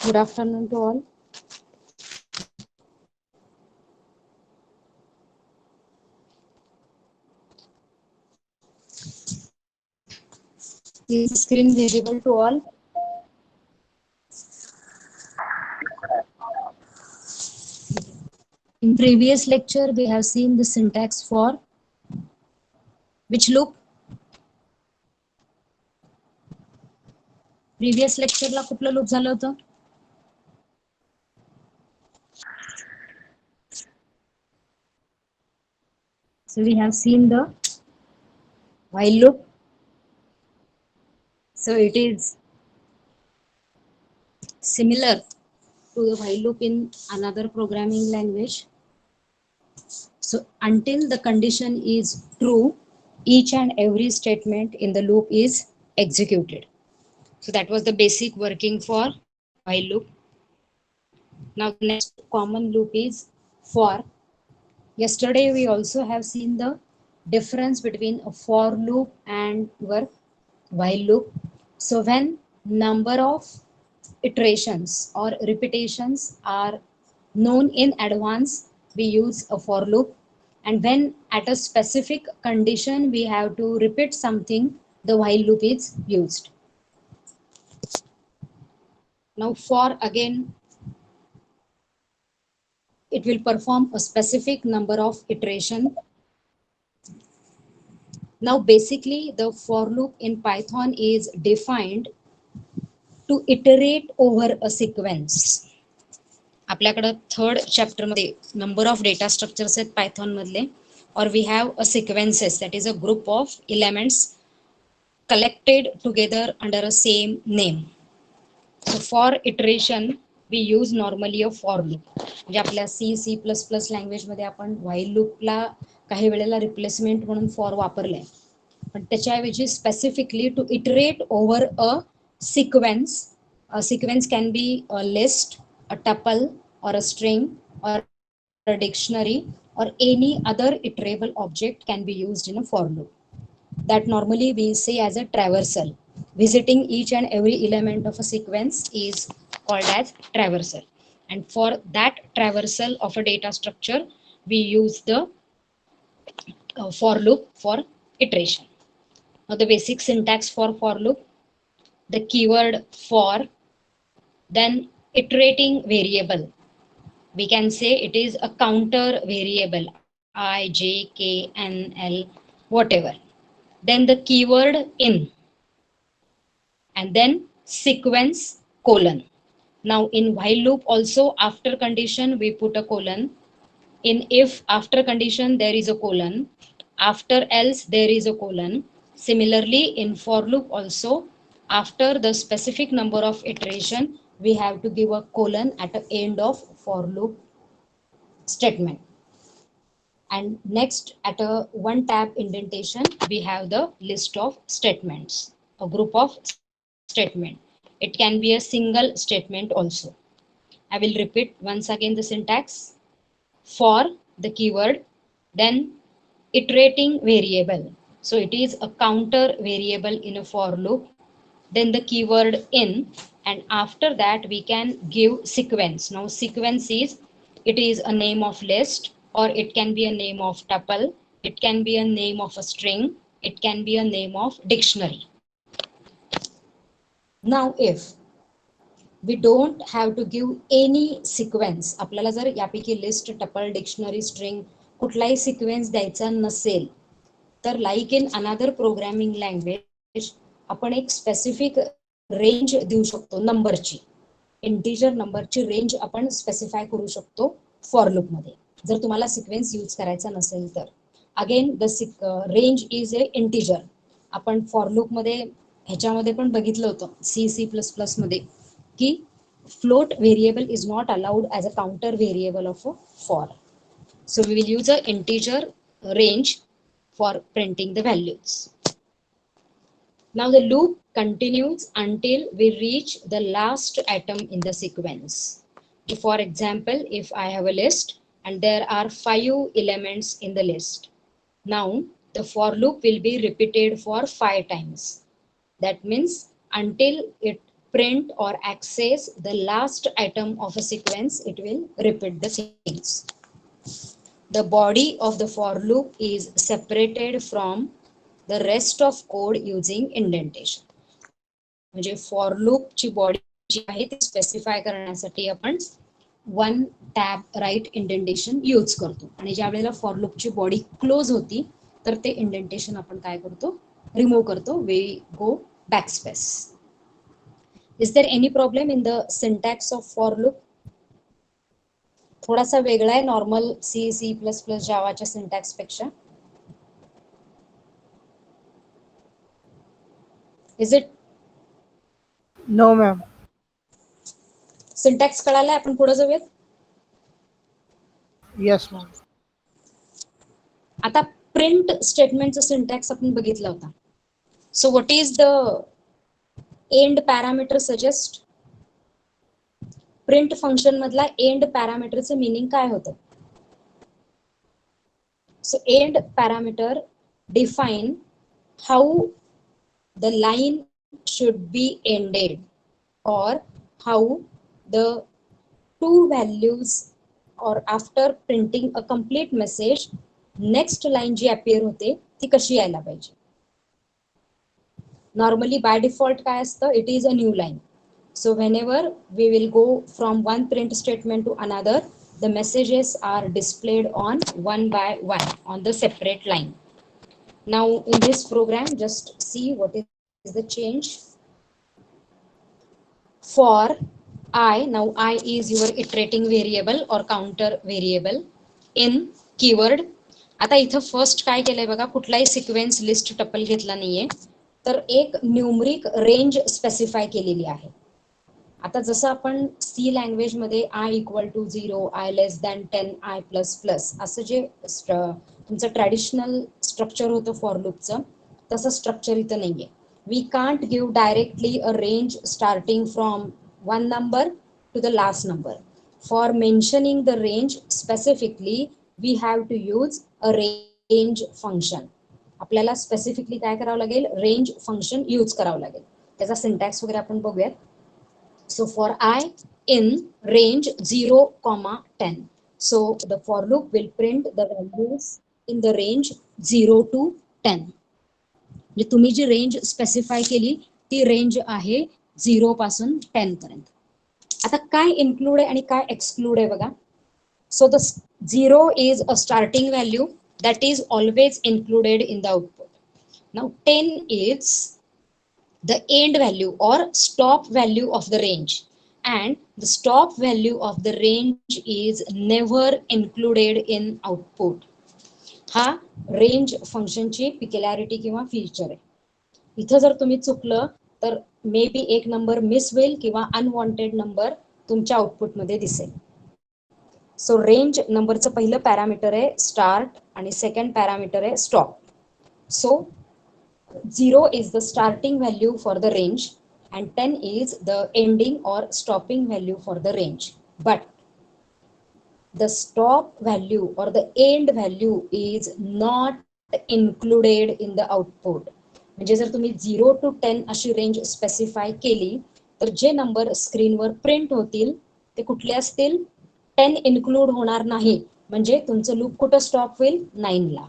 Good afternoon to all. Is the screen visible to all? In previous lecture, we have seen the syntax for which loop? Previous lecture ला कुठलं loop झालं होतं? So we have seen the while loop. So it is similar to the while loop in another programming language. So until the condition is true, each and every statement in the loop is executed. So that was the basic working for while loop. Now the next common loop is for. Yesterday we also have seen the difference between a for loop and your while loop. So when number of iterations or repetitions are known in advance, we use a for loop, and when at a specific condition we have to repeat something, the while loop is used. Now for again, it will perform a specific number of iteration. Now basically the for loop in Python is defined to iterate over a sequence. आपल्याकडे third chapter मध्ये number of data structures आहेत Python मधले, और we have a sequences that is a group of elements collected together under a same name. So for iteration we use normally a for loop. म्हणजे आपल्या C++ language मध्ये आपण while loopला काही वेळेला replacement म्हणून for वापरलंय, पण त्याच्याऐवजी specifically to iterate over a sequence. A sequence can be a list, a tuple, or a string, or a dictionary, or any other iterable object can be used in a for loop. That normally we say as a traversal. Visiting each and every element of a sequence is called as traversal. And for that traversal of a data structure, we use the for loop for iteration. Now the basic syntax for loop, the keyword for, then iterating variable. We can say it is a counter variable, I, J, K, N, L, whatever. Then the keyword in, and then sequence colon. Now in while loop also after condition we put a colon. In if after condition there is a colon, after else there is a colon. Similarly in for loop also after the specific number of iteration we have to give a colon at the end of for loop statement. And next at a one tab indentation we have the list of statements, a group of statement. It can be a single statement also. I will repeat once again the syntax. For the keyword, then iterating variable. So it is a counter variable in a for loop. Then the keyword in, and after that we can give sequence. Now sequence is, it is a name of list, or it can be a name of tuple, it can be a name of a string, it can be a name of dictionary. Now if we don't have to give any sequence, आपल्याला जर यापैकी list, tuple, dictionary, string कुठलाही sequence द्यायचा नसेल, तर like in another programming language आपण एक specific range देऊ शकतो नंबरची. इंटिजर नंबरची रेंज आपण स्पेसिफाय करू शकतो फॉर लूप मध्ये, जर तुम्हाला सिक्वेन्स यूज करायचा नसेल तर. Again the range is a integer. आपण फॉर लूप मध्ये ह्याच्यामध्ये पण बघितलं होतं C++ मध्ये की float variable is not allowed as a counter variable of a for. So we will use a integer range for printing the values. Now the loop continues until we reach the last atom in the sequence. For example, if I have a list and there are 5 elements in the list, now the for loop will be repeated for 5 times. That means until it print or access the last item of a sequence, it will repeat the things. The body of the for loop is separated from the rest of code using indentation. म्हणजे for loop ची body जी आहे ती specify करण्यासाठी आपण one tab right indentation use करतो आणि ज्या वेळेला फॉर लूपची बॉडी क्लोज होती तर ते इंडेंटेशन आपण काय करतो, रिमूव्ह करतो. We go backspace. Is there any problem in the syntax of for loop? थोडासा वेगळा आहे normal C C plus plus जावाच्या सिंटॅक्स पेक्षा. Is it? No ma'am. Syntax कळालाय? आपण पुढे जाऊयात. Yes ma'am. आता प्रिंट स्टेटमेंटचा सिंटॅक्स आपण बघितला होता. So what is the end parameter suggest? Print function मधला एंड पॅरामीटरचं मीनिंग काय होतं? So end parameter define how the line should be ended or how the two values or after printing a complete message next line G appear होते ती कशी यायला पाहिजे. Normally by default काय असतं? It is a new line. So whenever we will go from one print statement to another, the messages are displayed on one by one on the separate line. Now in this program, just see what is the change. For I, now I is your iterating variable or counter variable in keyword. आता इथं first काय केलंय बघा, कुठलाही sequence list tuple घेतला नाहीये, तर एक न्यूमरिक रेंज स्पेसिफाय केलेली आहे. आता जसं आपण सी लँग्वेज मध्ये I equal to 0, I less than 10, I plus plus असं जे तुमचं ट्रॅडिशनल स्ट्रक्चर होतं फॉर लूपचं, तसं स्ट्रक्चर इथं नाहीये. We can't give directly a range starting from one number to the last number. For mentioning the range specifically we have to use a range function. आपल्याला specifically काय करावं लागेल? Range function use करावं लागेल. त्याचा syntax वगैरे आपण बघूयात. So for I in range 0, 10. So the for loop will print the values in the range 0 to 10. म्हणजे तुम्ही जी रेंज स्पेसिफाय केली ती रेंज आहे 0 पासून 10 पर्यंत. आता काय इन्क्लूड आहे आणि काय एक्सक्लूड आहे बघा. So the 0 is a starting value that is always included in the output. Now 10 is the end value or stop value of the range, and the stop value of the range is never included in output. हा range फंक्शनची पिक्युलॅरिटी किंवा feature आहे. इथं जर तुम्ही चुकलं तर may be एक नंबर मिस होईल किंवा अनवॉन्टेड नंबर तुमच्या आउटपुटमध्ये दिसेल. सो रेंज नंबरचं पहिलं पॅरामीटर आहे स्टार्ट आणि सेकंड पॅरामीटर आहे stop. So 0 is the starting value for the range and 10 is the ending or stopping value for the range. But the stop value or the end value is not included in the output. म्हणजे जर तुम्ही 0 to 10 अशी range specify केली तर जे number स्क्रीनवर print होतील ते कुठले असतील? 10 इन्क्लूड होणार नाही. म्हणजे तुमचं लूप कुठं स्टॉप होईल? 9 ला.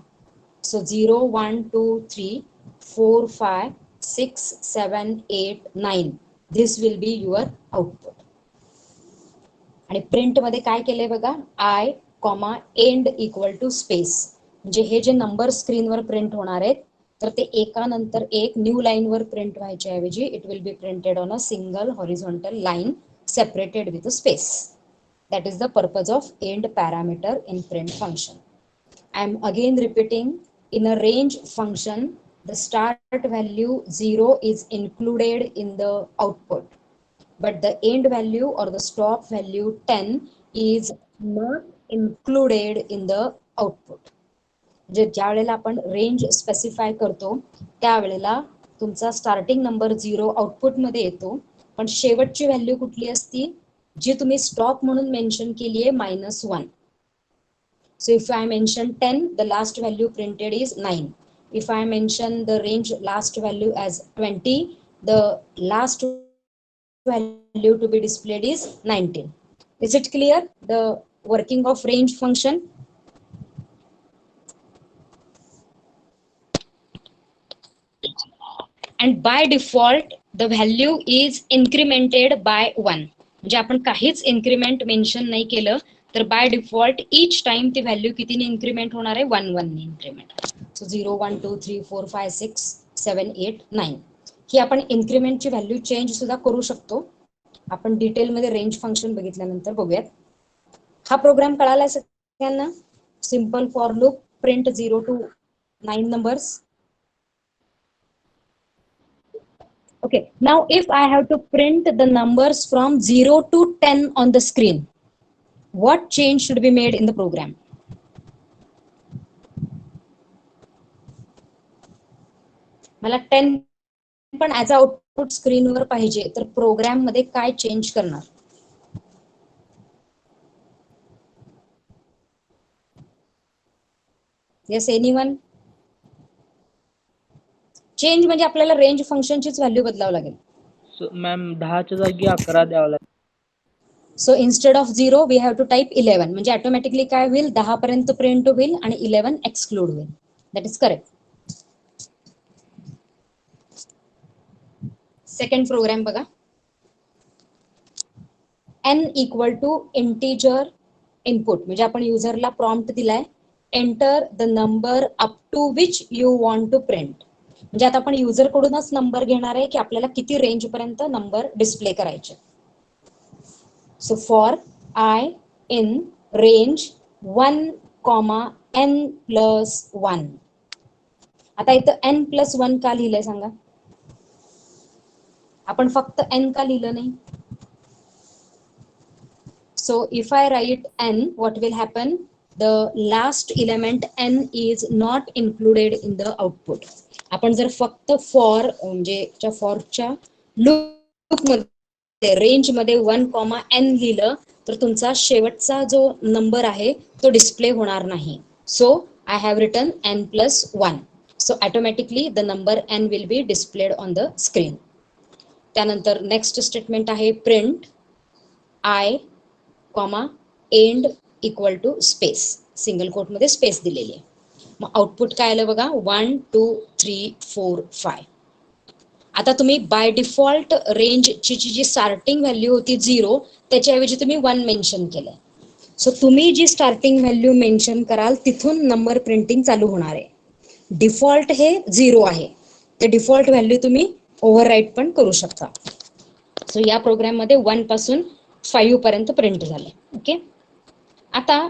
So 0, 1, 2, 3, 4, 5, 6, 7, 8, 9. This will be your output. आणि प्रिंट मध्ये काय केलंय बघा, I comma end equal to space. म्हणजे हे जे नंबर स्क्रीनवर प्रिंट होणार आहेत तर ते एकानंतर एक न्यू लाईन वर प्रिंट व्हायच्या ऐवजी it will be printed on a single horizontal line separated with a space. That is the purpose of end parameter in print function. I am again repeating, in a range function, the start value 0 is included in the output, but the end value or the stop value 10 is not included in the output. जे ज्या वेळेला आपण range specify करतो त्यावेळेला तुमचा starting number 0 output मध्ये येतो, पण शेवटची व्हॅल्यू कुठली असती? जी तुम्ही स्टॉप म्हणून मेन्शन केली आहे -1. So if I mention 10, the last value printed is 9. If I mention the range last value as 20, the last value to be displayed is 19. Is it clear, the working of range function? And by default the value is incremented by 1. म्हणजे आपण काहीच increment mention नाही केलं तर by default each time ती value कितीने increment होणार आहे, 1 1 ने इन्क्रीमेंट. सो 0 1 2 3 4 5 6 7 8 9 ही आपण इन्क्रीमेंटची व्हॅल्यू चेंज सुद्धा करू शकतो. आपण डिटेलमध्ये रेंज फंक्शन बघितल्यानंतर बघूयात. हा प्रोग्राम कळालाय सगळ्यांना? Simple for loop, print 0 to 9 numbers. Okay, now if I have to print the numbers from 0 to 10 on the screen, what change should be made in the program? मला 10 पण as a output स्क्रीनवर पाहिजे तर programme मध्ये काय change करणार? Yes, anyone? Change म्हणजे आपल्याला रेंज फंक्शनचीच व्हॅल्यू बदलावं लागेल. मॅम 10च्या जागी 11 द्यावं लागेल. So instead of 0 we have to type 11 म्हणजे ऑटोमॅटिकली काय होईल, 10 पर्यंत प्रिंट होईल आणि 11 एक्सक्लूड होईल. That is correct. Second program बघा. n equal to integer input म्हणजे आपण युजरला प्रॉम्प्ट दिलाय, enter the number up to which you want to print. म्हणजे आता आपण युजर कडूनच नंबर घेणार आहे की आपल्याला किती रेंज पर्यंत नंबर डिस्प्ले करायचे. So for I in range 1, n+1. आता इथं n+1 का लिहिलंय सांगा? आपण फक्त n का लिहिलं नाही? So if I write n, what will happen? The last element n is not included in the output. आपण जर फक्त फॉर म्हणजे फॉरच्या लूप मध्ये रेंज मध्ये 1, n लिहिलं तर तुमचा शेवटचा जो नंबर आहे तो डिस्प्ले होणार नाही. So I have written n+1. So automatically the number n will be displayed on the screen. त्यानंतर नेक्स्ट स्टेटमेंट आहे print I, end equal to space, single quote मध्ये स्पेस दिलेली आहे. मग आउटपुट काय आलं बघा, 1 2 3 4 5. आता तुम्ही बाय डिफॉल्ट रेंजची जी स्टार्टिंग व्हॅल्यू होती 0 त्याच्याऐवजी तुम्ही 1 मेन्शन केलंय. सो तुम्ही जी स्टार्टिंग व्हॅल्यू मेन्शन कराल तिथून नंबर प्रिंटिंग चालू होणार आहे. डिफॉल्ट हे 0 आहे, ते डिफॉल्ट व्हॅल्यू तुम्ही ओव्हरराईट पण करू शकता. सो या प्रोग्राम मध्ये 1 पासून 5 पर्यंत प्रिंट झाले. ओके, आता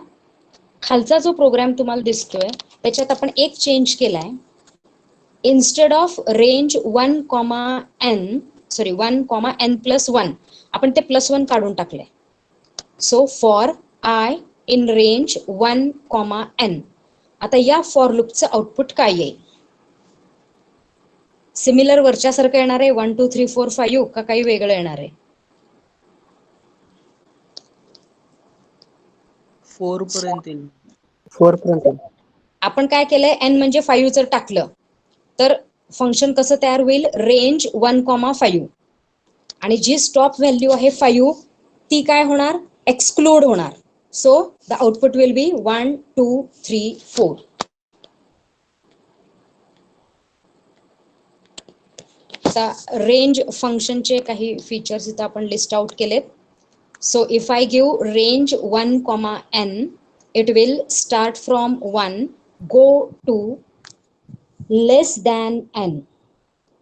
खालचा जो प्रोग्राम तुम्हाला दिसतोय त्याच्यात आपण एक चेंज केलाय. इन्स्टेड ऑफ रेंज 1, n+1 आपण ते +1 काढून टाकले. So for I in range 1, n. आता या फॉर लूपचं आउटपुट काय येईल? सिमिलर वरच्या सारखं येणार आहे 1 2 3 4 5 का काही वेगळं येणार आहे? 4 पर्यंत येईल. 4 पर्यंत. आपण काय केलंय, n म्हणजे 5 जर टाकलं तर फंक्शन कसं तयार होईल, रेंज 1, 5 आणि जी स्टॉप व्हॅल्यू आहे 5 ती काय होणार, एक्सक्लूड होणार. So the output will be 1 2 3 4. आता रेंज फंक्शनचे काही फीचर्स इथं आपण लिस्ट आउट केलेत. So if I give range 1, n, it will start from 1 go to less than n.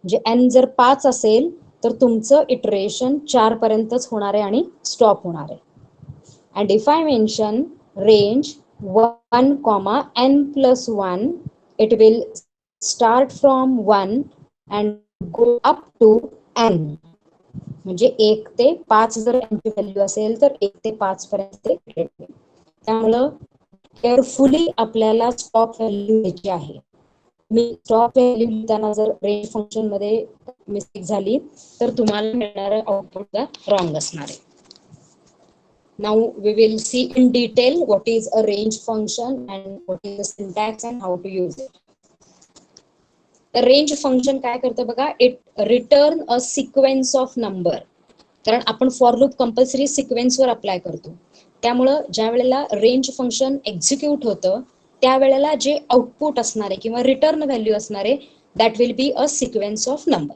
म्हणजे n जर 5 असेल तर तुमचं इटरेशन 4 पर्यंतच होणार आहे आणि स्टॉप होणार आहे. And if I mention range 1, n+1, it will start from 1 and go up to n. म्हणजे 1 ते 5 जर यांची व्हॅल्यू असेल तर 1 ते 5 पर्यंत. त्यामुळं केअरफुली आपल्याला स्टॉप व्हॅल्यू घ्यायची आहे. मी स्टॉप व्हॅल्यू लिहिताना जर रेंज फंक्शन मध्ये मिस्टेक झाली तर तुम्हाला मिळणारं आउटपुट रॉंग असणार आहे. Now we will see in detail what is a range function and what is the syntax and how to use it. Range function काय करतं बघा, it return a sequence of number. कारण आपण for loop compulsory सिक्वेन्सवर apply करतो. त्यामुळं ज्या वेळेला रेंज फंक्शन एक्झिक्यूट होतं त्यावेळेला जे आउटपुट असणारे किंवा रिटर्न व्हॅल्यू असणारे that will be a sequence of number.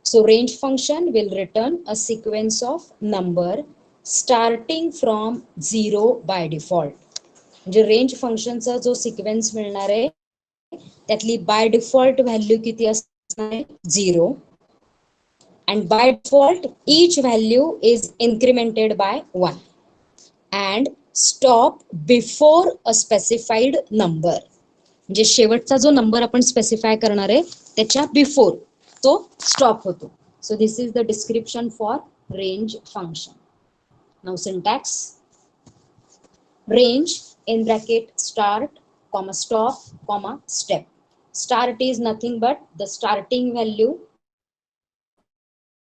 So range function will return a sequence of number starting from 0 by default. म्हणजे रेंज फंक्शनचा जो सिक्वेन्स मिळणार आहे त्यातली बाय डिफॉल्ट व्हॅल्यू किती असणार आहे 0. and by default each value is incremented by 1 and stop before a specified number. म्हणजे शेवटचा जो नंबर आपण स्पेसिफाय करणार आहे त्याच्या बिफोर तो स्टॉप होतो. So this is the description for range function. Now syntax. Range in bracket start comma stop comma step. Start is nothing but the starting value.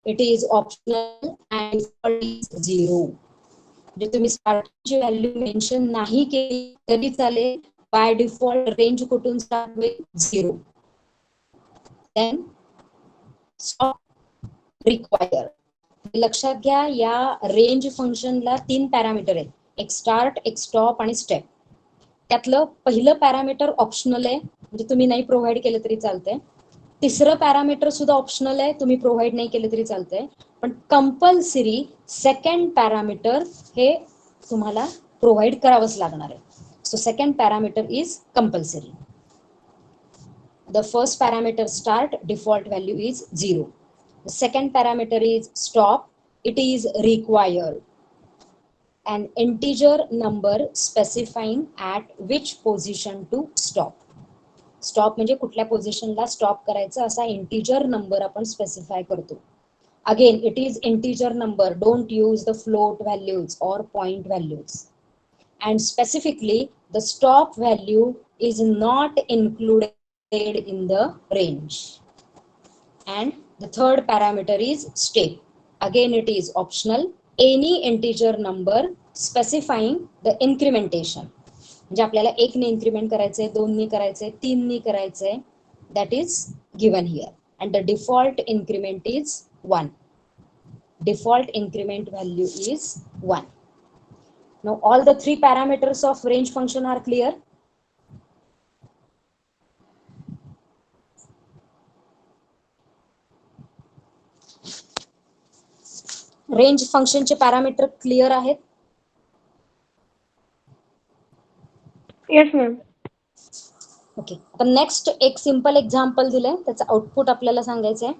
It is optional and default is 0. म्हणजे तुम्ही स्टार्टिंगची value mention नाही केली तरी चालेल. By default range कुठून start होईल 0. Then stop require. लक्षात घ्या या रेंज फंक्शनला 3 पॅरामीटर आहेत, एक स्टार्ट एक स्टॉप आणि स्टेप. त्यातलं पहिलं पॅरामीटर ऑप्शनल आहे म्हणजे तुम्ही नाही प्रोव्हाइड केलं तरी चालतंय. तिसरं पॅरामीटर सुद्धा ऑप्शनल आहे, तुम्ही प्रोव्हाइड नाही केलं तरी चालतंय. पण कंपल्सरी सेकंड पॅरामीटर हे तुम्हाला प्रोव्हाइड करावंच लागणार आहे. So second parameter is compulsory. The first parameter start, default value is 0. The second parameter is stop, it is required. An integer number specifying at which position to stop. Stop म्हणजे कुठल्या पोझिशनला stop करायचं असा integer number आपण specify करतो. Again it is integer number, don't use the float values or point values. And specifically the stop value is not included in the range. And the third parameter is step. Again it is optional. Any integer number specifying the incrementation. म्हणजे आपल्याला 1 ने increment करायचंय, 2 ने करायचंय, 3 ने करायचंय, that is given here. And the default increment is 1. Default increment value is 1. Now all the 3 parameters of range function are clear. Range फंक्शनचे parameter clear आहेत? Yes ma'am. ओके. आता नेक्स्ट एक सिंपल एक्झाम्पल दिलंय, त्याचं output आपल्याला सांगायचंय.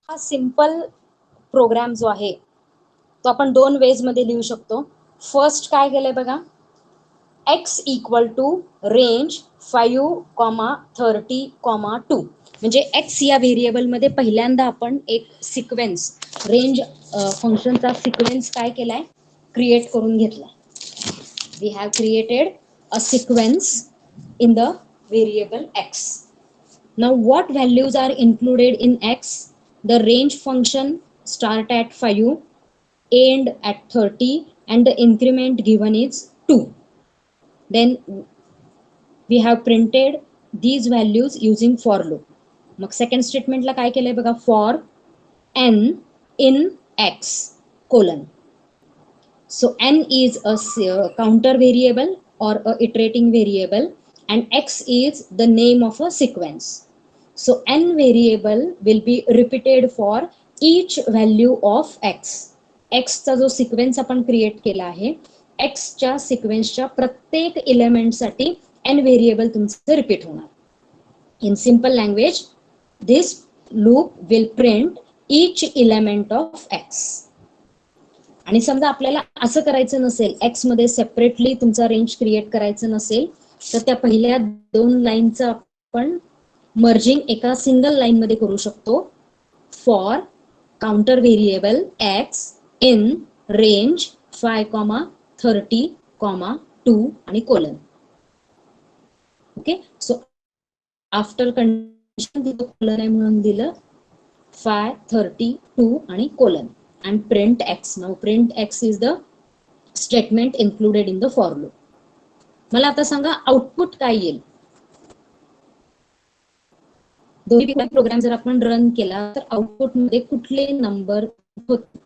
हा simple programme जो आहे तो आपण 2 वेज मध्ये लिहू शकतो. फर्स्ट काय केलंय बघा, x इक्वल टू रेंज 5,30,2. म्हणजे x या व्हेरिएबल मध्ये पहिल्यांदा आपण एक सिक्वेन्स रेंज फंक्शनचा सिक्वेन्स काय केलाय, क्रिएट करून घेतला. We have created a sequence in the variable x. Now what values are included in x? The range function start at 5, end at 30, and the increment given is 2. Then we have printed these values using for loop. मग second statement ला काय केलंय बघा, for n in x colon. So n is a counter variable or a iterating variable and x is the name of a sequence. So n variable will be repeated for each value of x. x चा जो sequence आपण create केला आहे, x च्या सिक्वेन्सच्या प्रत्येक element साठी n variable तुमचं repeat होणार. In simple language, this loop will print each element of x. आणि समजा आपल्याला असं करायचं नसेल, x मध्ये सेपरेटली तुमचा रेंज क्रिएट करायचं नसेल, तर त्या पहिल्या 2 लाईनचं आपण मर्जिंग एका सिंगल लाईन मध्ये करू शकतो. For counter variable x in range 5,30,2 आणि colon. Okay. So after condition तिथं कोलन आहे म्हणून दिलं 5,32 आणि colon and print x. Now print x is the statement included in the for loop. मला आता सांगा आउटपुट काय येईल. दोन्ही प्रोग्राम जर आपण रन केला तर आउटपुट मध्ये कुठले नंबर होते?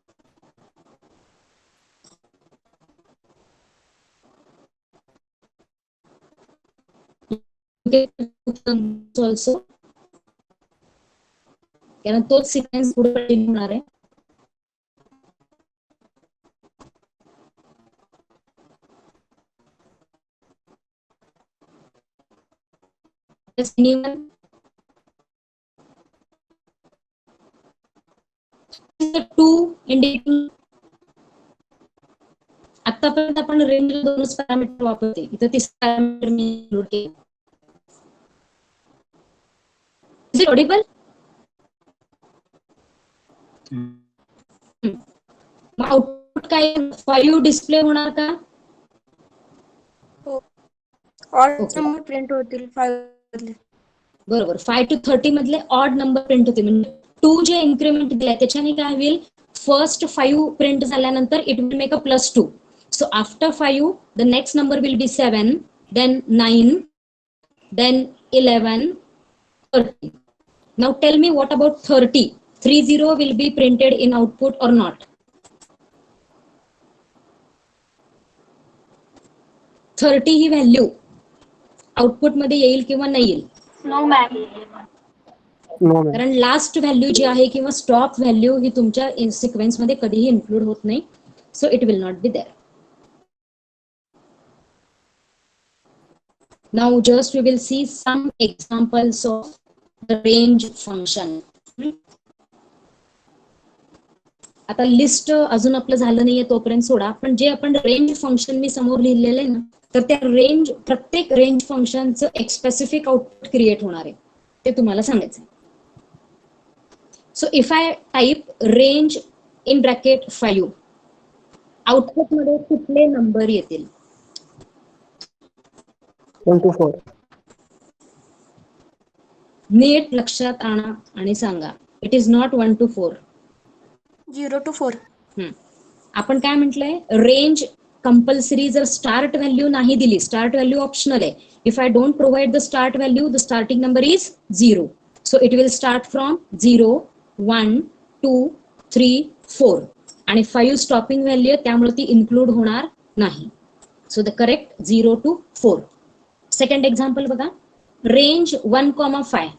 ऑल्सो, कारण तोच सिक्वेन्स पुढे कंटिन्यू होणार आहे. Anyone? To indicating. आतापर्यंत आपण रेंज दोनच पॅरामीटर वापरते, इथं तिसरं पॅरामीटर मी इन्क्लूड केलं. Is it audible? मग आउटपुट काय 5 डिस्प्ले होणार का? Odd Okay. नंबर प्रिंट होतील 5 मधले. बरोबर. 5 to 30 मधले ऑड नंबर प्रिंट होते. म्हणजे 2 जे इन्क्रीमेंट दिलाय त्याच्याने काय होईल, फर्स्ट 5 प्रिंट झाल्यानंतर it will make a +2. So after 5 the next number will be 7, then 9, then 11, 30. Now tell me what about 30? 30 will be printed in output or not? 30 ही value output मध्ये येईल किंवा नाही येईल? No ma'am. कारण last value जी आहे किंवा स्टॉप व्हॅल्यू ही तुमच्या सिक्वेन्स मध्ये कधीही इन्क्लूड होत नाही. So it will not be there. Now just we will see some examples of the range function. आता लिस्ट अजून आपलं झालं नाहीये तोपर्यंत सोडा, पण जे आपण रेंज फंक्शन मी समोर लिहिलेलं आहे ना, तर त्या रेंज, प्रत्येक रेंज फंक्शनचं एक स्पेसिफिक आउटपुट क्रिएट होणार आहे, ते तुम्हाला सांगायचं. So if I type range in bracket 5, output मध्ये कुठले नंबर येतील? 24. नीट लक्षात आणा आणि सांगा. It is not 1 to 4. 0 to 4. आपण काय म्हटलंय, रेंज कंपल्सरी जर स्टार्ट व्हॅल्यू नाही दिली, स्टार्ट व्हॅल्यू ऑप्शनल आहे. If I don't provide the start value, the starting number is 0. So it will start from 0, 1, 2, 3, 4 आणि 5 स्टॉपिंग व्हॅल्यू आहे, त्यामुळे ती इन्क्लूड होणार नाही. So the correct 0 to 4. Second example बघा, range 1,5.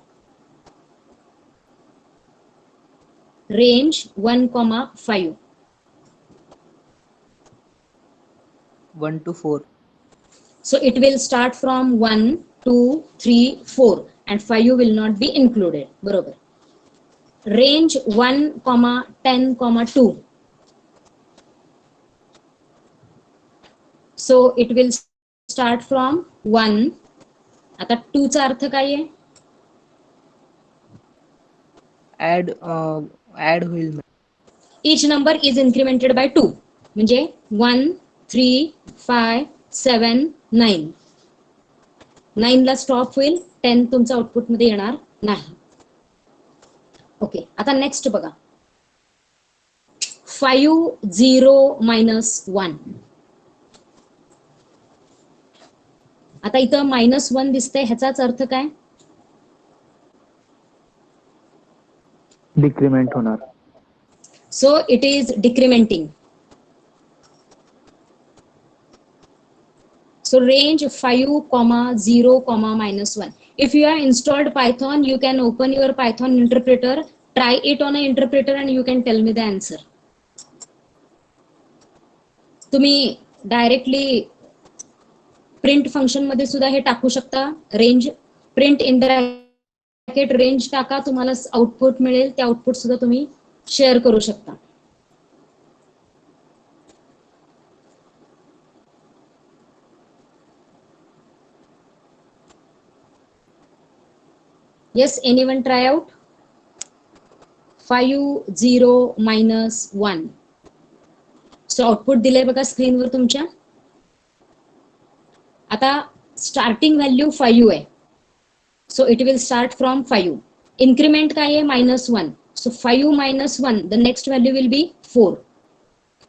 Range 1,5. 1 to 4. So it will start from 1, 2, 3, 4 and 5 will not be included. बरोबर. Range 1, 10, 2. So it will start from 1. आता 2 चा अर्थ काय आहे? ऍड होईल. Each number is incremented by 2. म्हणजे 1, 3, 5, 7, 9. 9 ला स्टॉप होईल, 10 तुमच्या आउटपुट मध्ये येणार नाही. ओके, आता नेक्स्ट बघा, 5, 0, -1. आता इथं -1 दिसतंय, ह्याचाच अर्थ काय? डिक्रीमेंट होणार. So it is decrementing. So range 5, 0, -1. If you have installed Python, you can open your Python interpreter, try it on an interpreter and you can tell me the answer. तुम्ही directly print function मध्ये सुद्धा हे टाकू शकता. Range print in bracket range टाका, तुम्हाला output मिळेल. ते आउटपुट सुद्धा तुम्ही शेअर करू शकता. Yes, anyone try out? 5, 0, -1. So output दिलंय बघा स्क्रीनवर तुमच्या. आता स्टार्टिंग व्हॅल्यू 5 आहे, so it will start from 5. Increment काय आहे? -1. So 5 - 1, the next value will be 4.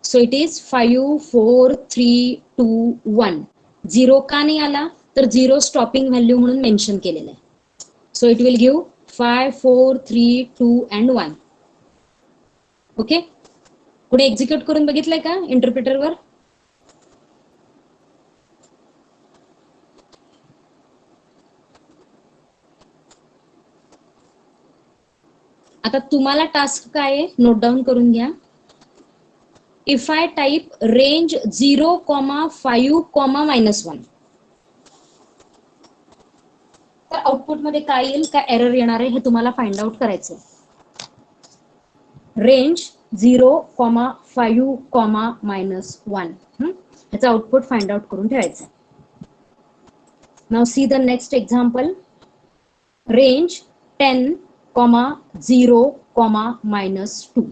So it is 5, 4, 3, 2, 1. 0 का नाही आला? तर 0 स्टॉपिंग व्हॅल्यू म्हणून मेन्शन केलेलं आहे. So it will give 5 4 3 2 and 1. Okay, पुढे एक्झिक्यूट करून बघितलंय का इंटरप्रिटरवर? आता तुम्हाला टास्क काय आहे नोट डाऊन करून घ्या. इफ आय टाईप रेंज 0, 5, -1 तर आउटपुट मध्ये काय येईल, काय एरर येणार आहे हे तुम्हाला फाइंड आउट करायचं. रेंज 0, 5, -1 ह्याचं आउटपुट फाइंड आउट करून ठेवायचं. Now see the next example. Range 10, 0, -2.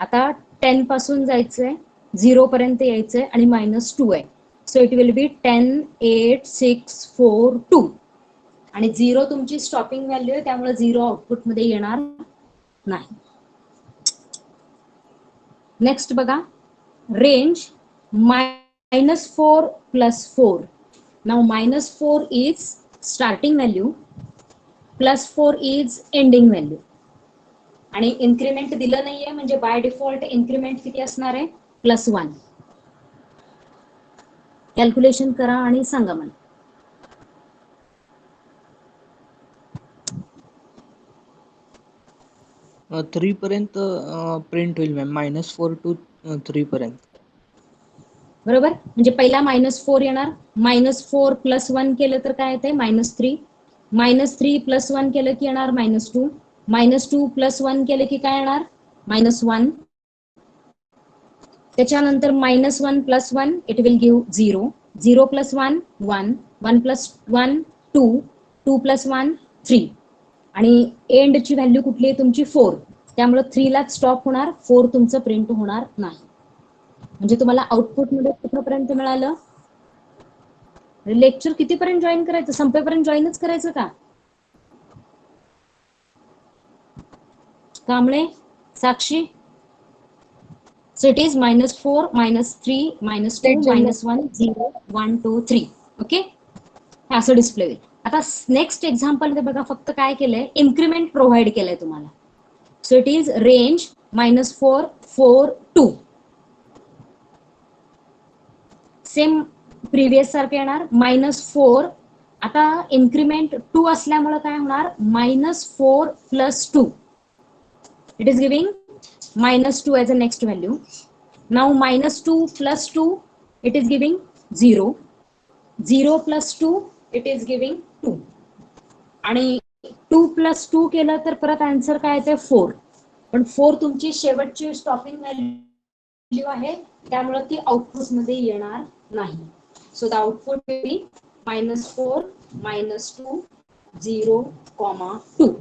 आता 10 पासून जायचंय, 0 पर्यंत यायचंय आणि -2 आहे. सो इट विल बी 10, 8, 6, 4, 2 आणि 0 तुमची स्टॉपिंग व्हॅल्यू आहे, त्यामुळे 0 आउटपुट मध्ये येणार नाही. नेक्स्ट बघा, range -4 + 4. Now -4 is starting value, +4 is ending value आणि इन्क्रीमेंट दिलं नाहीये म्हणजे बाय डिफॉल्ट इन्क्रीमेंट किती असणार आहे, +1. कॅल्क्युलेशन करा आणि सांगा मला. थ्री पर्यंत प्रिंट होईल मॅम. -4 to 3 पर्यंत. बरोबर, म्हणजे पहिला -4 येणार, -4 + 1 केलं तर काय येते, -3. -3 + 1 केलं की येणार -2. -2 + 1 केलं की काय येणार, -1. त्याच्यानंतर -1 + 1 इट विल गिव्ह 0. 0 + 1 1. 1 + 1 2. 2 + 1 3 आणि एंडची व्हॅल्यू कुठली आहे तुमची 4. त्यामुळे 3 लाच स्टॉप होणार, 4 तुमचं प्रिंट होणार नाही. म्हणजे तुम्हाला आउटपुट मध्ये कुठपर्यंत मिळालं. लेक्चर कितीपर्यंत जॉईन करायचं, संपेपर्यंत जॉईनच करायचं का? कांबळे, साक्षी. So it is -4, -3, -2, -1, 0, 1, 2, 3. ओके, हे असं डिस्प्ले होईल. आता नेक्स्ट एक्झाम्पल मध्ये बघा, फक्त काय केलंय, इन्क्रीमेंट प्रोव्हाइड केलंय तुम्हाला. So it is range -4, 4, 2. Same previous सारखं येणार, -4. आता इन्क्रीमेंट 2 असल्यामुळे काय होणार, -4 + 2. It is giving -2 as a next value. Now -2 + 2 it is giving 0. 0 + 2 it is giving 2. आणि 2 + 2 केलं तर परत आन्सर काय येते, 4. पण 4 तुमची शेवटची स्टॉपिंग व्हॅल्यू आहे, त्यामुळे ती आउटपुट मध्ये येणार नाही. So the output will be -4, -2, 0, 2.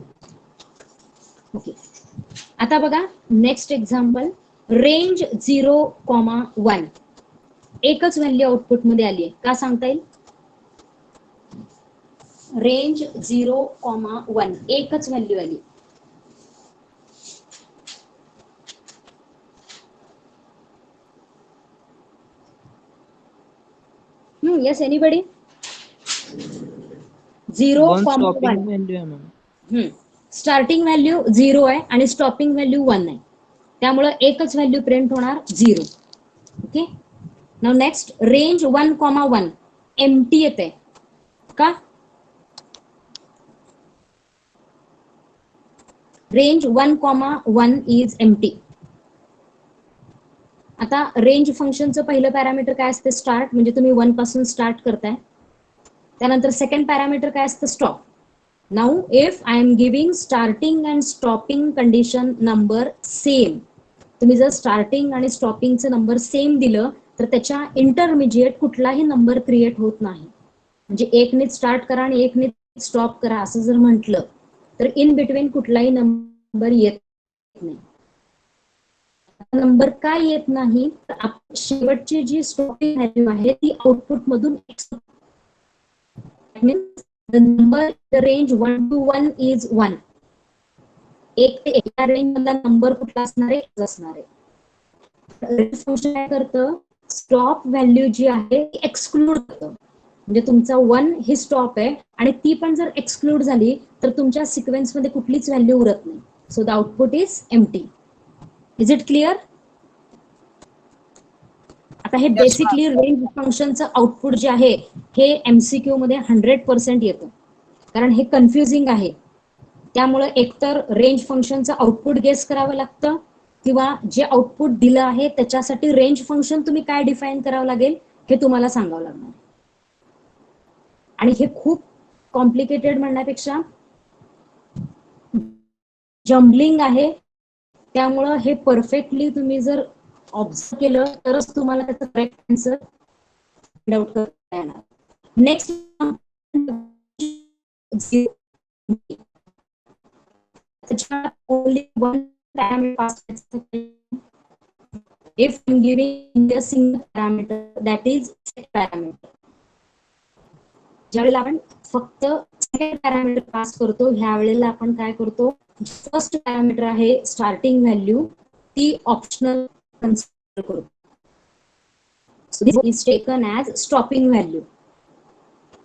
Okay, आता बघा नेक्स्ट एक्झाम्पल. रेंज 0, 1. एकच व्हॅल्यू आउटपुट मध्ये आली आहे, का सांगता येईल? रेंज 0, 1 एकच व्हॅल्यू आली. Yes, anybody? 0, 1 स्टॉपिंग 1. व्हॅल्यू आहे मॅम. स्टार्टिंग व्हॅल्यू 0 आहे आणि स्टॉपिंग व्हॅल्यू 1 आहे, त्यामुळे एकच व्हॅल्यू प्रिंट होणार, 0. Okay, now next range 1, 1 empty येते का? Range 1, 1 is empty. आता रेंज फंक्शनचं पहिलं पॅरामीटर काय असते, स्टार्ट, म्हणजे तुम्ही 1 पासून स्टार्ट करताय. त्यानंतर सेकंड पॅरामीटर काय असतं, stop. Now if I am giving starting and stopping condition number same, तुम्ही जर स्टार्टिंग आणि स्टॉपिंगचं नंबर सेम दिलं तर त्याच्या इंटरमिजिएट कुठलाही नंबर क्रिएट होत नाही. म्हणजे 1 ने स्टार्ट करा आणि 1 ने स्टॉप करा असं जर म्हटलं तर इन बिटवीन कुठलाही नंबर येत नाही. नंबर काय येत नाही, तर शेवटची जी स्टॉपिंग व्हॅल्यू आहे ती आउटपुट मधून the number the range 1 to 1 is 1. एक ते एका रेंज मधला नंबर कुठला असणार आहे. फंक्शन काय करतं, स्टॉप व्हॅल्यू जी आहे ती एक्सक्लूड करतं. म्हणजे तुमचा 1 ही स्टॉप आहे आणि ती पण जर एक्सक्लूड झाली तर तुमच्या सिक्वेन्स मध्ये कुठलीच व्हॅल्यू उरत नाही. So the output is empty. Is it clear? आता हे बेसिकली रेंज फंक्शनचं आउटपुट जे आहे हे एमसीक्यू मध्ये 100% येतं, कारण हे कन्फ्युजिंग आहे. त्यामुळे एकतर रेंज फंक्शनचं आउटपुट गेस करावं लागतं किंवा जे आउटपुट दिलं आहे त्याच्यासाठी रेंज फंक्शन तुम्ही काय डिफाईन करावं लागेल हे तुम्हाला सांगावं लागणार. आणि हे खूप कॉम्प्लिकेटेड म्हणण्यापेक्षा जम्बलिंग आहे, त्यामुळं हे परफेक्टली तुम्ही जर ऑब्झर्व केलं तरच तुम्हाला त्याचं करेक्ट आन्सर फाइंड आउट करता येणार. Next only one parameter passed. If I'm giving a single parameter, that is set parameter. ज्यावेळेला आपण फक्त सेकंड पॅरामीटर पास करतो, ह्या वेळेला आपण काय करतो, फर्स्ट पॅरामीटर आहे स्टार्टिंग व्हॅल्यू, ती ऑप्शनल कन्सिडर करतो. So this is taken as stopping value.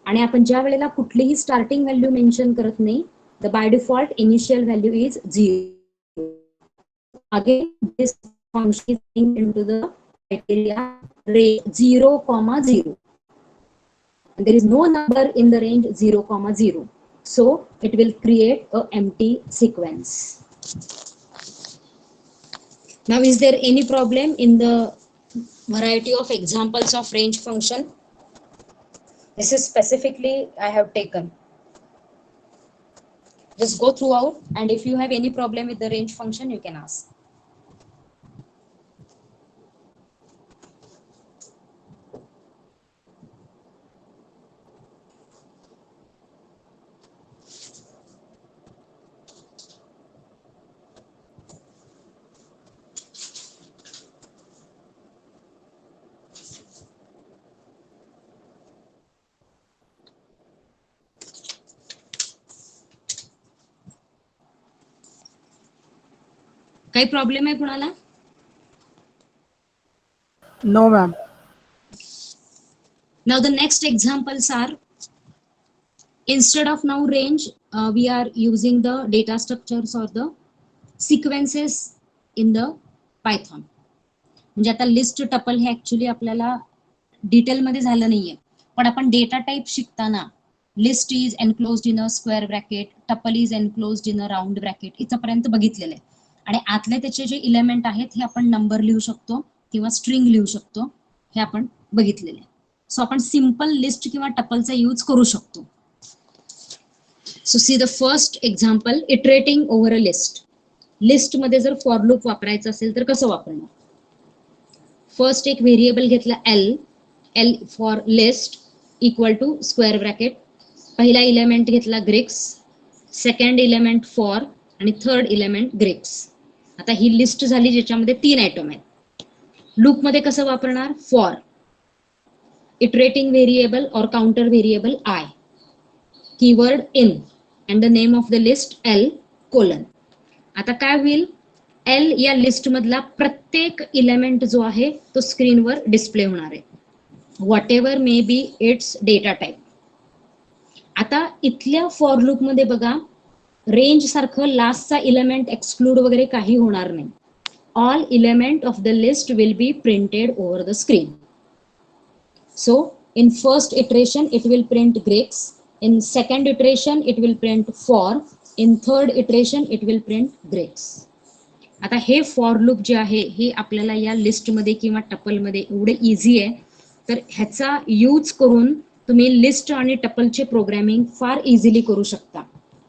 आणि आपण ज्या वेळेला कुठलीही स्टार्टिंग व्हॅल्यू मेन्शन करत नाही, the by default initial value is 0. Again, this function is into the criteria range 0,0. There is no number in the range 0,0. So it will create a empty sequence. Now, is there any problem in the variety of examples of range function? This is specifically I have taken. Just go throughout, and if you have any problem with the range function, you can ask. काही problem आहे कुणाला? No, ma'am. Now the next examples are, instead of now range, we are using the data structures or the sequences in the Python. म्हणजे आता list tuple हे actually आपल्याला detail मध्ये झालं नाहीये, पण आपण डेटा टाइप शिकताना list is enclosed in a square bracket, tuple is enclosed in a round bracket, इथपर्यंत बघितलेलं आहे. आणि आतले त्याचे जे इलेमेंट आहेत हे आपण नंबर लिहू शकतो किंवा स्ट्रिंग लिहू शकतो, हे आपण बघितलेले आहे. सो आपण सिंपल लिस्ट किंवा टपलचा यूज करू शकतो. So see the first example, iterating over a list. List मध्ये जर फॉर लूप वापरायचं असेल तर कसं वापरणार? फर्स्ट एक व्हेरिएबल घेतला L for list equal to square bracket, पहिला इलेमेंट घेतला ग्रेक्स, सेकंड इलेमेंट फॉर आणि थर्ड इलेमेंट ग्रेक्स. आता ही लिस्ट झाली ज्याच्यामध्ये 3 आयटम आहेत. लूप मध्ये कसं वापरणार? फॉर इटरेटिंग व्हेरिएबल और counter variable I, keyword in and the name of the list L colon. आता काय होईल, एल या लिस्ट मधला प्रत्येक इलेमेंट जो आहे तो स्क्रीनवर डिस्प्ले होणार आहे, what ever may be it's data type. आता इथल्या फॉर लूप मध्ये बघा, रेंज सारखं लास्टचा इलेमेंट एक्सक्लूड वगैरे काही होणार नाही. All element of the list will be printed over the screen. So in first iteration it will print grex, in second iteration it will print for, in third iteration it will print grex. आता हे for loop जे आहे हे आपल्याला या लिस्टमध्ये किंवा टपलमध्ये एवढे इझी आहे, तर ह्याचा यूज करून तुम्ही लिस्ट आणि टपलचे प्रोग्रॅमिंग फार इझिली करू शकता.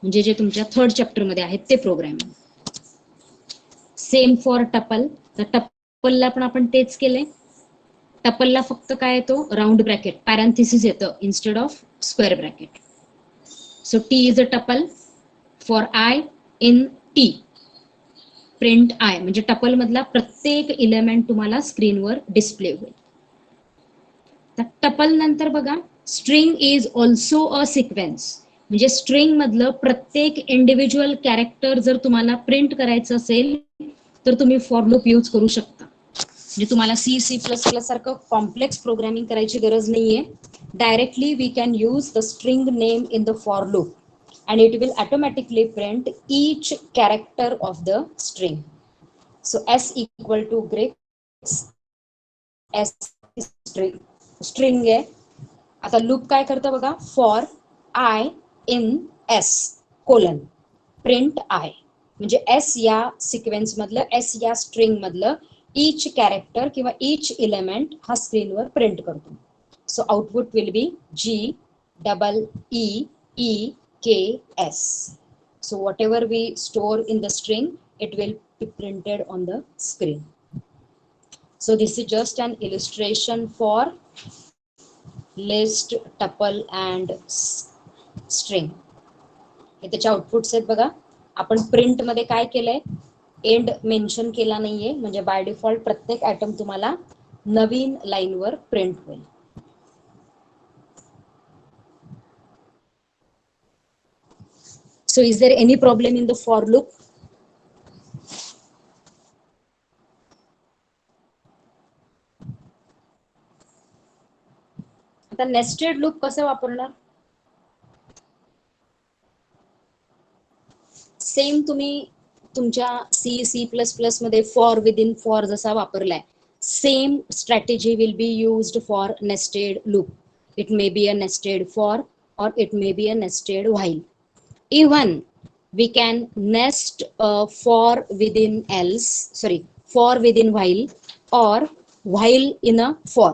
म्हणजे जे तुमच्या थर्ड चॅप्टरमध्ये आहेत ते प्रोग्रॅमिंग. सेम फॉर टपल, तर टपलला पण आपण तेच केलंय. टपलला फक्त काय येतो, राऊंड ब्रॅकेट, पॅरेंथेसिस येतं instead of square bracket. So T is a tuple, for I in T print I, म्हणजे टपल मधला प्रत्येक इलेमेंट तुम्हाला स्क्रीनवर डिस्प्ले होईल. तर टपल नंतर बघा, string is also a sequence, म्हणजे स्ट्रिंग मधलं प्रत्येक इंडिव्हिज्युअल कॅरेक्टर जर तुम्हाला प्रिंट करायचं असेल तर तुम्ही फॉर लूप यूज करू शकता. म्हणजे तुम्हाला C++ सारखं कॉम्प्लेक्स प्रोग्रामिंग करायची गरज नाहीये. directly we can use the string name in the for loop and it will automatically print each character of the string. So s equal to Greeks, s string आहे. आता loop काय करतं बघा, for I in S colon print I, म्हणजे S या sequence मधलं, S या string मधलं ईच कॅरेक्टर किंवा ईच एलिमेंट हा स्क्रीनवर प्रिंट करतो. So output will be GEEEKS. So whatever we store in the string, it will be printed on the screen. So this is just an illustration for list, tuple and string. हे त्याचे outputs आहेत बघा. आपण print मध्ये काय केलंय, end mention केला नाहीये, म्हणजे बाय डिफॉल्ट प्रत्येक आयटम तुम्हाला नवीन लाईनवर प्रिंट होईल. So is there any problem in the for loop? आता नेस्टेड लूप कसं वापरणार, सेम तुम्ही तुमच्या C++ मध्ये फॉर विदिन फॉर जसा वापरलाय, same strategy will be used for nested loop. It may be a nested for or it may be a nested while. Even we can nest for within while or while in a for.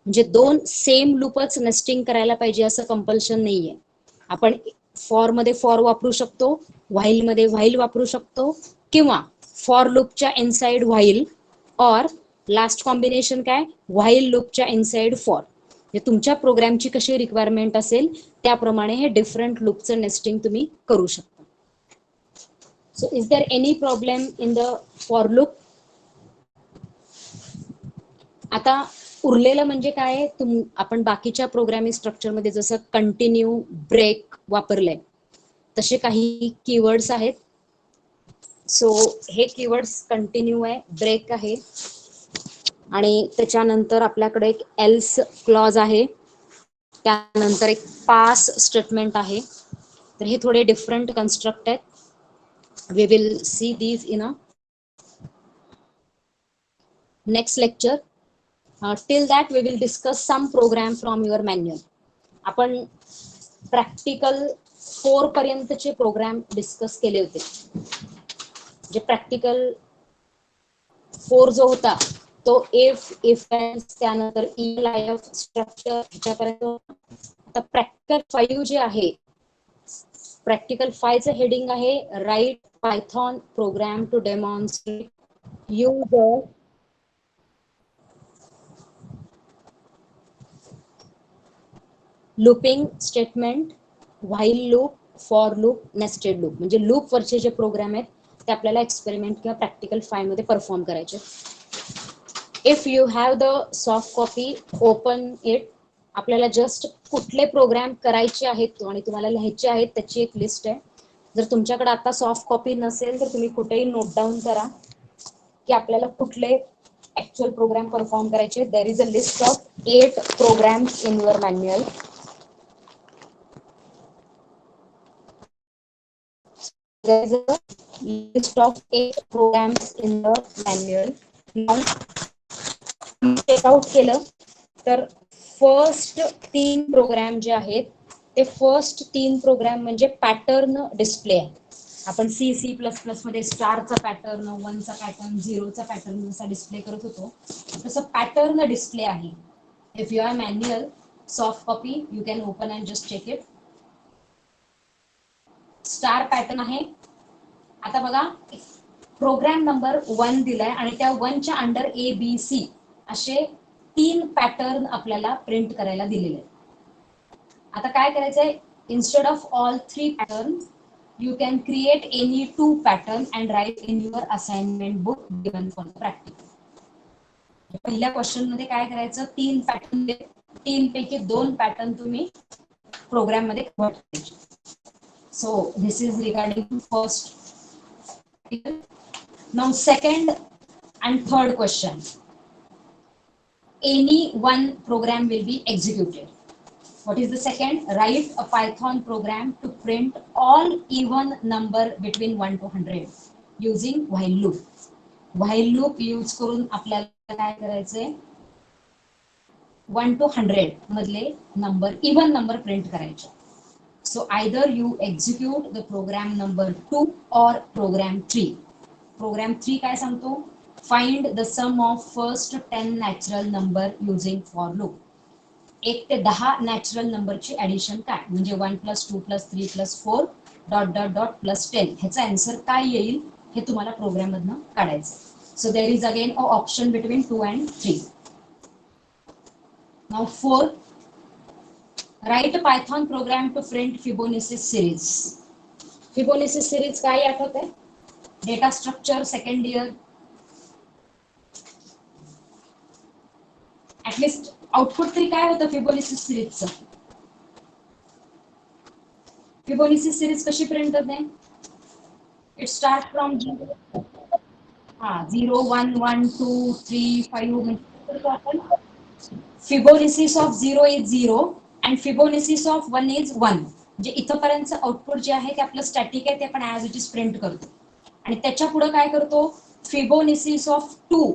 म्हणजे दोन same लूपच nesting करायला पाहिजे असं compulsion नाहीये. आपण for मध्ये for वापरू शकतो, व्हाईल मध्ये व्हाईल वापरू शकतो, किंवा फॉर लूपच्या इनसाइड व्हाईल और लास्ट कॉम्बिनेशन काय, व्हाईल लूपच्या इनसाइड फॉर. तुमच्या प्रोग्रामची कशी रिक्वायरमेंट असेल त्याप्रमाणे हे डिफरंट लूपचं नेस्टिंग तुम्ही करू शकता. So is there any problem in the for loop? आता उरलेलं म्हणजे काय, आपण बाकीच्या प्रोग्रामिंग स्ट्रक्चरमध्ये जसं कंटिन्यू, ब्रेक वापरलंय तसे काही कीवर्ड्स आहेत. सो हे कीवर्ड्स कंटिन्यू आहे, ब्रेक आहे, आणि त्याच्यानंतर आपल्याकडे एक एल्स क्लॉज आहे, त्यानंतर एक पास स्टेटमेंट आहे. तर हे थोडे डिफरंट कन्स्ट्रक्ट आहेत. We will see these in a next lecture. Till that we will discuss some program from your manual. आपण प्रॅक्टिकल 4 पर्यंतचे प्रोग्राम डिस्कस केले होते. जे प्रॅक्टिकल 4 जो होता तो इफ त्यानंतर ELIF स्ट्रक्चर ह्याच्यापर्यंत. आता प्रॅक्टिकल 5 जे आहे, प्रॅक्टिकल 5 चं हेडिंग आहे write Python program to demonstrate user looping statement, while loop, for loop, nested loop. म्हणजे लूप वरचे जे प्रोग्राम आहेत ते आपल्याला एक्सपेरिमेंट किंवा प्रॅक्टिकल 5 मध्ये परफॉर्म करायचे. If you have the soft copy, open it. आपल्याला जस्ट कुठले प्रोग्राम करायचे आहेत आणि तुम्हाला लिहायचे आहेत त्याची एक लिस्ट आहे. जर तुमच्याकडे आता सॉफ्ट कॉपी नसेल तर तुम्ही कुठेही नोट डाऊन करा की आपल्याला कुठले ऍक्च्युअल प्रोग्राम परफॉर्म करायचे. There is a list of 8 programs in your manual. There is a list of 8 programs in the manual. Now, check out केलं तर फर्स्ट 3 प्रोग्राम जे आहेत ते फर्स्ट 3 प्रोग्राम म्हणजे पॅटर्न डिस्प्ले आहे. आपण C++ मध्ये स्टारचा पॅटर्न, 1चा पॅटर्न, 0चा पॅटर्न जसा डिस्प्ले करत होतो तसं पॅटर्न डिस्प्ले आहे. If you are manual soft copy you can open and just check it. Star pattern आहे. आता बघा प्रोग्राम नंबर 1 दिलाय आणि त्या 1च्या अंडर ABC असे 3 पॅटर्न आपल्याला प्रिंट करायला दिलेले आहेत. आता काय करायचंय, instead of all 3 pattern you can create any 2 pattern and write in your assignment book given for practical. पहिल्या क्वेश्चन मध्ये काय करायचं, 3 पॅटर्न, 3 पैकी 2 पॅटर्न तुम्ही प्रोग्राम मध्ये कन्वर्ट करायचे. So this is regarding first. Now second and third question. Any one program will be executed. What is the second? Write a Python program to print all even number between 1 to 100 using while loop. While loop use करून आपल्याला काय करायचंय 1 to 100 मधले number even number print करायचे. So either you execute the program number 2 or program 3. Program 3 काय सांगतो? Find the sum of first 10 natural number using for loop. 1 ते 10 natural नंबरची ऍडिशन काय म्हणजे 1 + 2 + 3 + 4 ... +10 ह्याचा आन्सर काय येईल हे तुम्हाला प्रोग्राम मधनं काढायचं. So there is again a option between 2 and 3. Now 4, write a Python program to print Fibonacci series. Fibonacci series काय आठवत आहे? Data structure second year. At least output तरी काय होतं फिबोनाची सिरीजचं? फिबोनाची सिरीज कशी प्रिंट होते? इट स्टार्ट फ्रॉम 0, 1 1 2 3 5 म्हणजे आपण Fibonacci of 0 is 0 and Fibonacci of 1 is 1. म्हणजे इथपर्यंत आउटपुट जे आहे ते आपलं स्टॅटिक आहे, ते आपण ऍज इट इज प्रिंट करतो. आणि त्याच्या पुढे काय करतो? Fibonacci of 2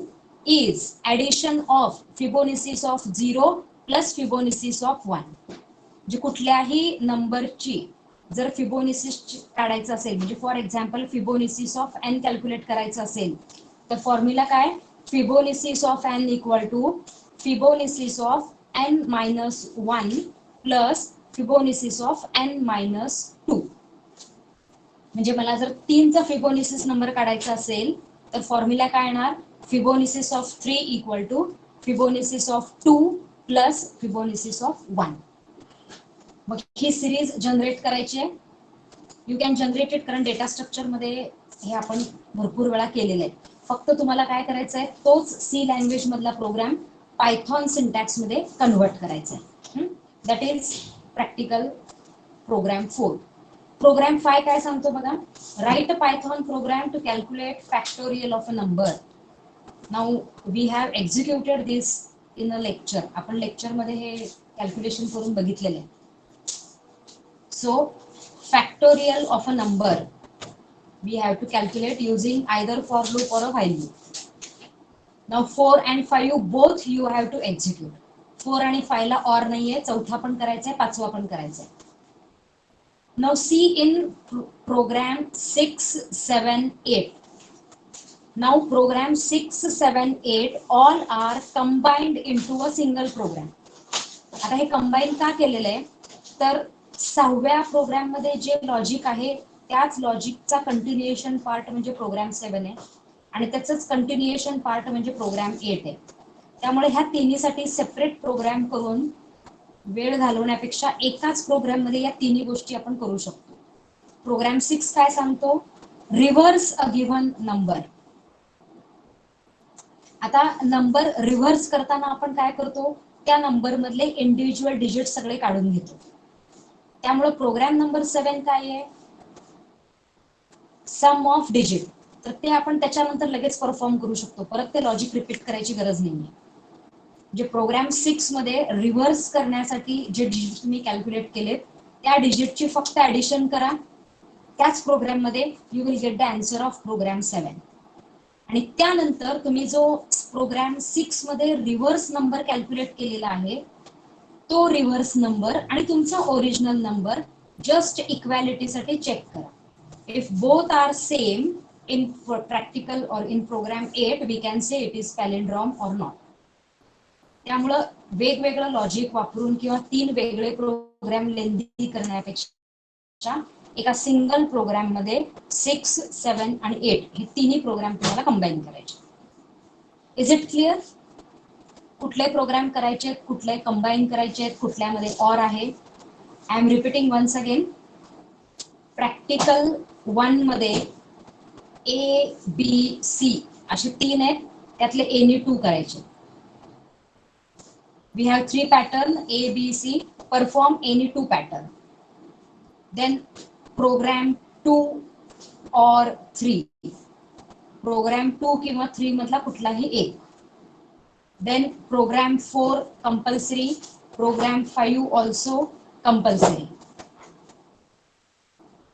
is addition of Fibonacci of 0 plus Fibonacci of 1. म्हणजे कुठल्याही नंबरची जर फिबोनाची काढायचं असेल म्हणजे for example Fibonacci of n calculate करायचं असेल तर फॉर्म्युला काय? Fibonacci of n equal to Fibonacci of n minus 1 plus Fibonacci of n minus 2. म्हणजे मला जर 3चा फिबोनाची नंबर काढायचा असेल तर फॉर्म्युला काय येणार? Fibonacci of 3 equal to Fibonacci of 2 plus Fibonacci of 1. मग ही सिरीज जनरेट करायची आहे. यू कॅन जनरेट इट, कारण डेटा स्ट्रक्चर मध्ये हे आपण भरपूर वेळा केलेलं आहे. फक्त तुम्हाला काय करायचं आहे, तोच सी लँग्वेज मधला प्रोग्राम पायथॉन सिंटॅक्स मध्ये कन्व्हर्ट करायचा आहे. That is practical program 4. Program 5 काय सांगतो बघा? Write a Python program to calculate factorial of a number. Now we have executed this in a lecture. आपण लेक्चर मध्ये हे कॅल्क्युलेशन करून बघितलेले आहे. So factorial of a number we have to calculate using either for loop or a while loop. Now 4 and 5 both you have to execute. 4 आणि 5 ला or नाहीये, चौथा पण करायचा आहे, पाचवा पण करायचा आहे. Now see in program 6, 7, 8. Now program 6, 7, 8 all are combined into a single program. आता हे कंबाईन का केलेलं आहे तर 6व्या प्रोग्राम मध्ये जे लॉजिक आहे त्याच लॉजिकचा कंटिन्युएशन पार्ट म्हणजे प्रोग्राम 7 आहे आणि त्याचंच कंटिन्युएशन पार्ट म्हणजे प्रोग्राम 8 आहे. त्यामुळे ह्या तिन्हीसाठी सेपरेट प्रोग्राम करून वेळ घालवण्यापेक्षा एकाच प्रोग्राम मध्ये या तिन्ही गोष्टी आपण करू शकतो. प्रोग्राम 6 काय सांगतो? Reverse a given number. आता नंबर रिव्हर्स करताना आपण काय करतो? त्या नंबर मधले इंडिव्हिज्युअल डिजिट सगळे काढून घेतो. त्यामुळे प्रोग्राम नंबर 7 काय आहे? सम ऑफ डिजिट. तर ते आपण त्याच्यानंतर लगेच परफॉर्म करू शकतो, परत ते लॉजिक रिपीट करायची गरज नाहीये. जे प्रोग्राम 6 मध्ये रिव्हर्स करण्यासाठी जे डिजिट तुम्ही कॅल्क्युलेट केलेत त्या डिजिटची फक्त ऍडिशन करा. त्याच प्रोग्राम मध्ये you will get the answer of program 7. आणि त्यानंतर तुम्ही जो प्रोग्राम 6 मध्ये रिव्हर्स नंबर कॅल्क्युलेट केलेला आहे तो रिव्हर्स नंबर आणि तुमचा ओरिजिनल नंबर जस्ट इक्वॅलिटीसाठी चेक करा. If both are same in practical or in program 8 we can say it is palindrome or not. त्यामुळं वेगवेगळं लॉजिक वापरून किंवा 3 वेगळे प्रोग्राम लेंदी करण्यापेक्षा एका सिंगल प्रोग्राम मध्ये 6, 7 आणि 8 हे तिन्ही प्रोग्राम तुम्हाला कंबाईन करायचे. Is it clear? कुठले प्रोग्राम करायचे, कुठले कंबाईन करायचे, कुठल्यामध्ये ऑर आहे? I am repeating once again. Practical 1 मध्ये ए बी सी असे 3 आहेत, त्यातले एनी 2 करायचे. We have 3 pattern A, B, C. Perform any 2 pattern. Then program 2 or 3. Program 2 किंवा 3 मधला कुठलाही एक. Then program 4 compulsory. program 5 also compulsory,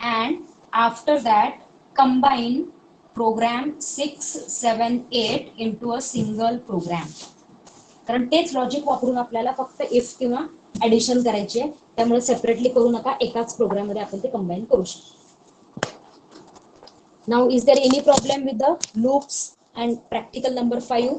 and after that combine program 6, 7, 8 into a single program. कारण तेच लॉजिक वापरून आपल्याला फक्त इफ किंवा ऍडिशन करायची आहे, त्यामुळे सेपरेटली करू नका, एकाच प्रोग्राम मध्ये आपण ते कंबाईन करू शकतो. Now is there any problem with the loops and practical number 5?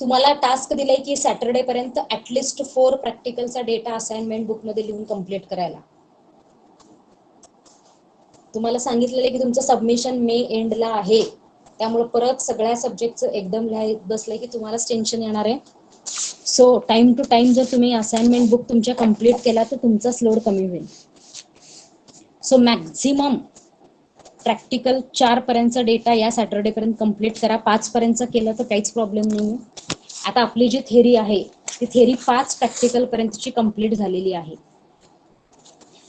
तुम्हाला टास्क दिलाय की सॅटरडे पर्यंत ऍटलिस्ट 4 प्रॅक्टिकलचा डेटा असाइनमेंट बुक मध्ये लिहून कंप्लीट करायला. तुम्हाला सांगितलेलं की तुमचं सबमिशन मे एंडला आहे, त्यामुळे परत सगळ्या सब्जेक्टचं एकदम लिहायला बसलंय की तुम्हालाच टेन्शन येणार आहे. सो टाइम टू टाइम जर तुम्ही असाइनमेंट बुक तुमच्या कंप्लीट केला तर तुमचाच लोड कमी होईल. सो मॅक्झिमम प्रॅक्टिकल 4 पर्यंतचा डेटा या सॅटरडे पर्यंत कंप्लीट करा. 5 पर्यंत केलं तर काहीच प्रॉब्लेम नाही. आता आपली जी थेरी आहे ती थेरी 5 प्रॅक्टिकल पर्यंतची कंप्लीट झालेली आहे,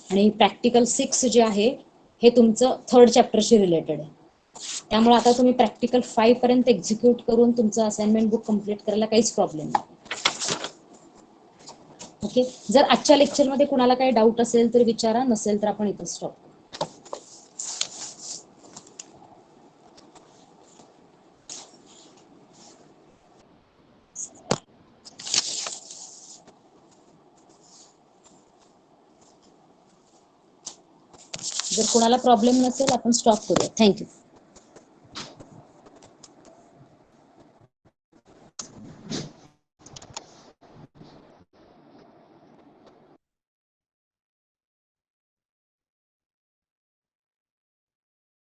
आणि प्रॅक्टिकल 6 जे आहे हे तुमचं 3rd चॅप्टरशी रिलेटेड आहे. त्यामुळे आता तुम्ही प्रॅक्टिकल 5 पर्यंत एक्झिक्यूट करून तुमचं असाइनमेंट बुक कंप्लीट करायला काहीच प्रॉब्लेम नाही. ओके, जर आजच्या लेक्चरमध्ये कुणाला काही डाऊट असेल तर विचारा, नसेल तर आपण इथं स्टॉप. जर कोणाला प्रॉब्लेम नसेल आपण स्टॉप करूया. थँक्यू.